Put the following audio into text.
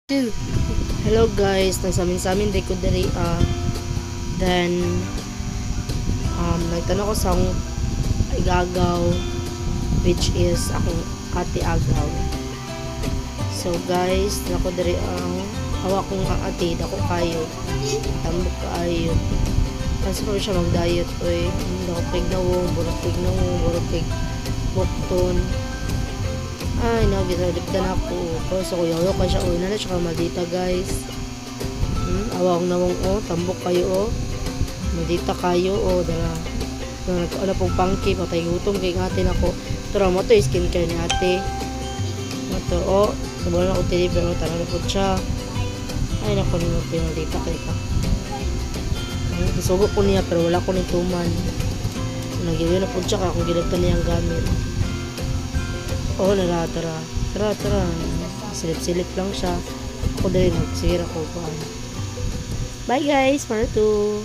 Hello guys, nagsamin-samin day ko diri then nagtanong ko sa akong igagaw, which is akong ate agaw. So guys, nako diri ang hawak kong ate dako kayo. Tambok kaayo. Kasi ko siya mag-diet oy. Hindi ako pignawong, burog pig bukton. Ay, nagdalipdan ako. So, kuyaw ka siya. Una na siya maldita, guys. Awang nawang, tambok kayo, maldita kayo, dala. Ano pong pangki, patay gutom kay ate na ko. Pero mo to, skincare ni ate. Ito, nabulan ako deliver, tanong na po siya. Ay, naku, maldita kayo ka. Isugo ko niya, pero wala ko nituman. Nagyawi na po siya ka, kung ginagtan niya ang gamit. Tara. Silip-silip lang siya. Ako din, nagsira ko pa. Bye guys, para to.